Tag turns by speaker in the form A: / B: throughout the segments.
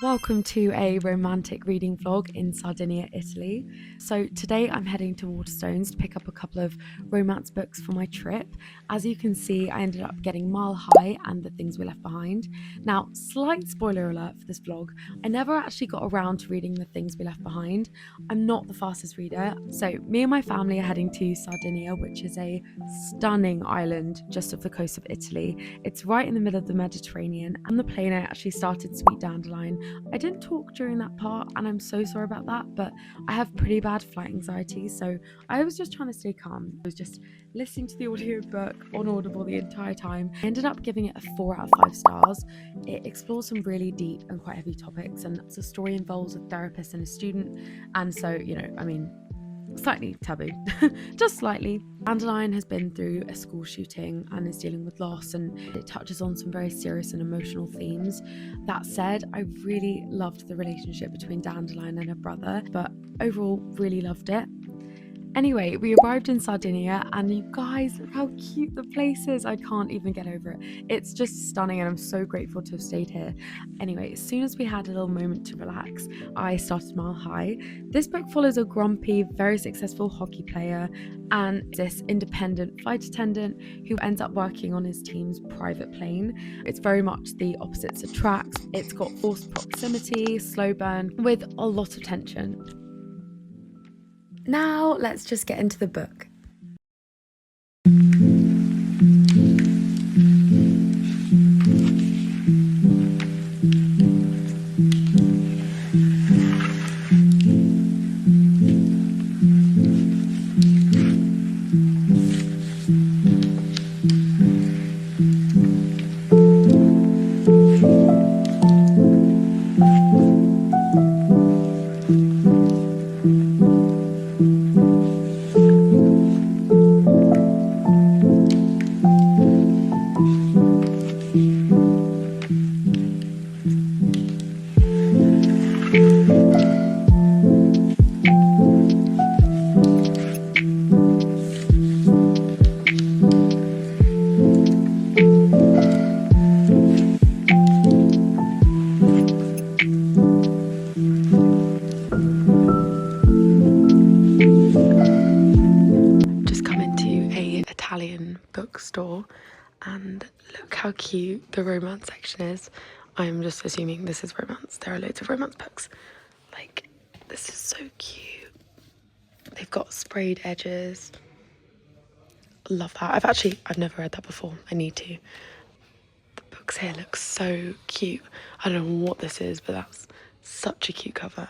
A: Welcome to a romantic reading vlog in Sardinia, Italy. So today I'm heading to Waterstones to pick up a couple of romance books for my trip. As you can see, I ended up getting Mile High and The Things We Left Behind. Now, slight spoiler alert for this vlog, I never actually got around to reading The Things We Left Behind. I'm not the fastest reader, so me and my family are heading to Sardinia, which is a stunning island just off the coast of Italy. It's right in the middle of the Mediterranean, and the plane I actually started Sweet Dandelion. I didn't talk during that part, and I'm so sorry about that, but I have pretty bad flight anxiety, so I was just trying to stay calm. I was just listening to the audiobook on Audible the entire time. I ended up giving it a 4 out of 5 stars. It explores some really deep and quite heavy topics, and the story involves a therapist and a student, and so, slightly taboo, just slightly. Dandelion has been through a school shooting and is dealing with loss, and it touches on some very serious and emotional themes. That said, I really loved the relationship between Dandelion and her brother, but overall really loved it. Anyway, we arrived in Sardinia, and you guys, look how cute the place is. I can't even get over it. It's just stunning, and I'm so grateful to have stayed here. Anyway, as soon as we had a little moment to relax, I started Mile High. This book follows a grumpy, very successful hockey player and this independent flight attendant who ends up working on his team's private plane. It's very much the opposites attract. It's got forced proximity, slow burn, with a lot of tension. Now, let's just get into the book. Italian bookstore, and look how cute the romance section is. I'm just assuming this is romance. There are loads of romance books. Like, this is so cute. They've got sprayed edges. Love that. I've never read that before. I need to. The books here look so cute. I don't know what this is, but that's such a cute cover.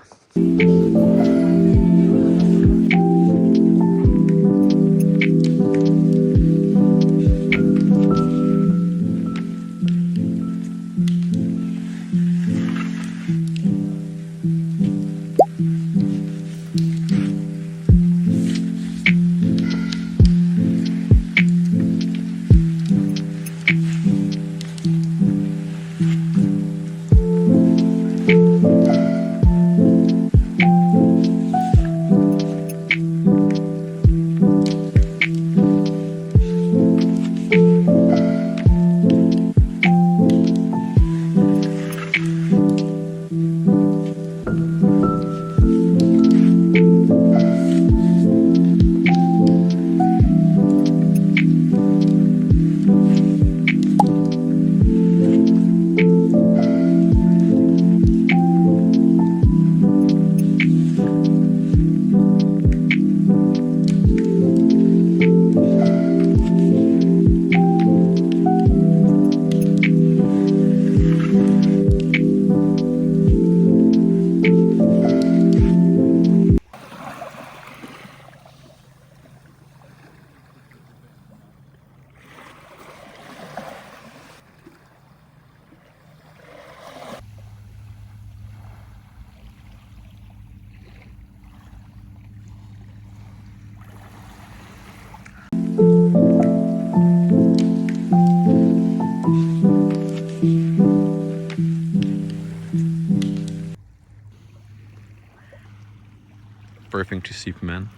B: Birthing to Superman.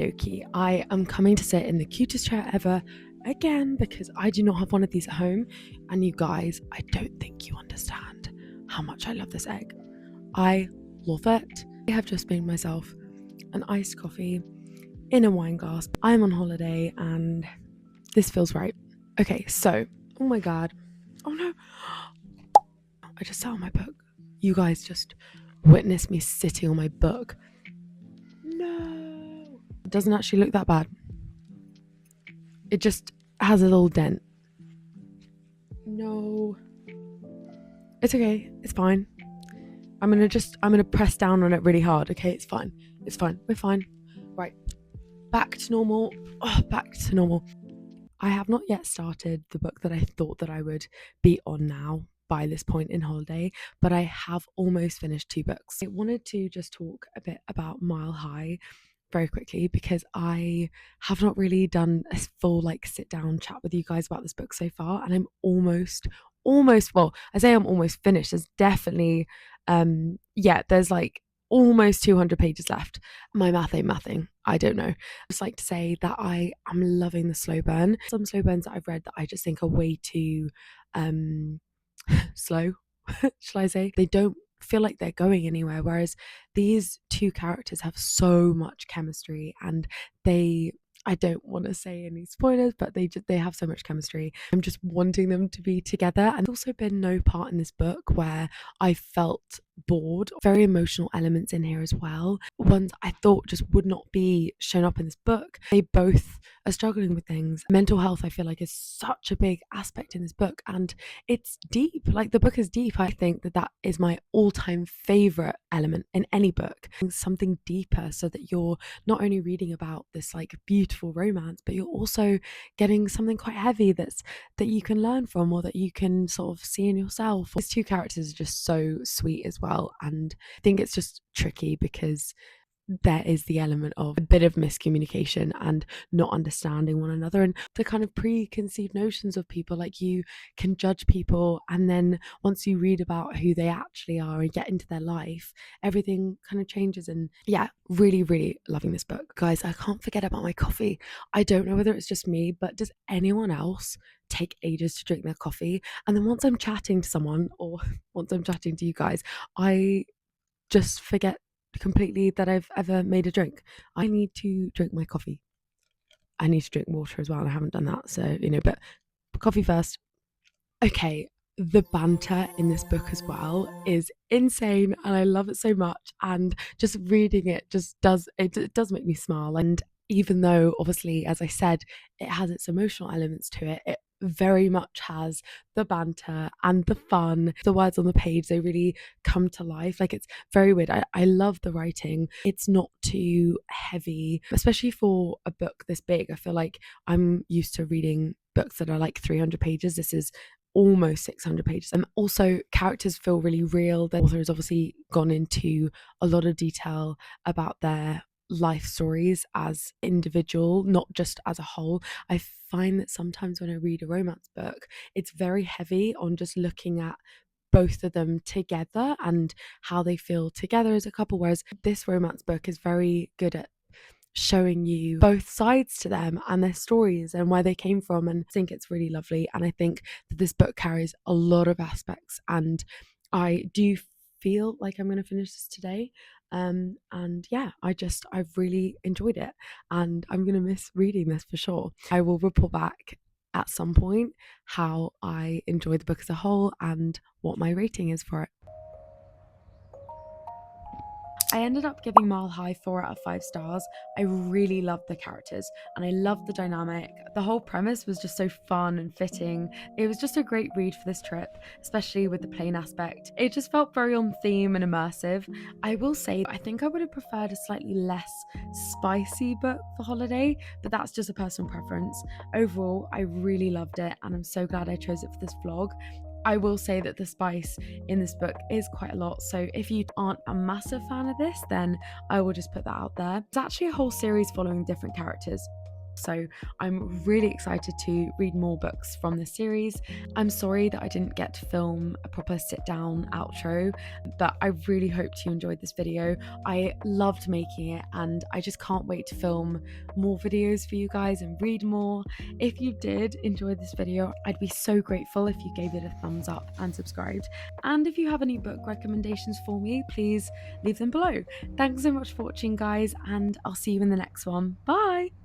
A: dokie. I am coming to sit in the cutest chair ever again because I do not have one of these at home. And you guys, I don't think you understand how much I love this egg. I love it. I have just made myself an iced coffee in a wine glass. I'm on holiday and this feels right. Okay, so, oh my god. Oh no. I just sat on my book. You guys just witnessed me sitting on my book. No. It doesn't actually look that bad. It just has a little dent. No. It's okay. It's fine. I'm gonna press down on it really hard. Okay, it's fine. It's fine. We're fine. Right. Back to normal. Oh, back to normal. I have not yet started the book that I thought that I would be on now by this point in holiday, but I have almost finished 2 books. I wanted to just talk a bit about Mile High very quickly because I have not really done a full sit down chat with you guys about this book so far, and I'm almost well, I say I'm almost finished. There's definitely there's almost 200 pages left. My math ain't mathing. I don't know. I just like to say that I am loving the slow burn. Some slow burns that I've read that I just think are way too slow, shall I say? They don't feel like they're going anywhere, whereas these 2 characters have so much chemistry, and I don't want to say any spoilers, but they have so much chemistry. I'm just wanting them to be together. And there's also been no part in this book where I felt bored. Very emotional elements in here as well. Ones I thought just would not be shown up in this book. They both are struggling with things. Mental health, I feel like, is such a big aspect in this book, and it's deep. The book is deep. I think that is my all-time favorite element in any book. Something deeper, so that you're not only reading about this beautiful romance, but you're also getting something quite heavy that you can learn from, or that you can sort of see in yourself. These 2 characters are just so sweet as well, and I think it's just tricky because there is the element of a bit of miscommunication and not understanding one another, and the kind of preconceived notions of people. You can judge people, and then once you read about who they actually are and get into their life, everything kind of changes. And yeah, really, really loving this book. Guys, I can't forget about my coffee. I don't know whether it's just me, but does anyone else take ages to drink their coffee? And then once I'm chatting to someone, or once I'm chatting to you guys, I just forget completely that I've ever made a drink. I need to drink my coffee. I need to drink water as well, and I haven't done that, so but coffee first. Okay, the banter in this book as well is insane, and I love it so much, and just reading it does make me smile. And even though, obviously, as I said, it has its emotional elements to it, it very much has the banter and the fun. The words on the page, they really come to life. It's very weird. I love the writing. It's not too heavy, especially for a book this big. I feel like I'm used to reading books that are 300 pages. This is almost 600 pages. And also, characters feel really real. The author has obviously gone into a lot of detail about their life stories as individual, not just as a whole. I find that sometimes when I read a romance book, it's very heavy on just looking at both of them together and how they feel together as a couple, whereas this romance book is very good at showing you both sides to them and their stories and where they came from. And I think it's really lovely, and I think that this book carries a lot of aspects, and I do feel like I'm going to finish this today. And yeah, I've really enjoyed it, and I'm going to miss reading this for sure. I will report back at some point how I enjoyed the book as a whole and what my rating is for it. I ended up giving Mile High 4 out of 5 stars. I really loved the characters, and I loved the dynamic. The whole premise was just so fun and fitting. It was just a great read for this trip, especially with the plane aspect. It just felt very on theme and immersive. I will say, I think I would have preferred a slightly less spicy book for holiday, but that's just a personal preference. Overall, I really loved it, and I'm so glad I chose it for this vlog. I will say that the spice in this book is quite a lot, so if you aren't a massive fan of this, then I will just put that out there. It's actually a whole series following different characters. So I'm really excited to read more books from this series. I'm sorry that I didn't get to film a proper sit down outro, but I really hope you enjoyed this video. I loved making it and I just can't wait to film more videos for you guys and read more. If you did enjoy this video, I'd be so grateful if you gave it a thumbs up and subscribed. And if you have any book recommendations for me, please leave them below. Thanks so much for watching, guys, and I'll see you in the next one. Bye!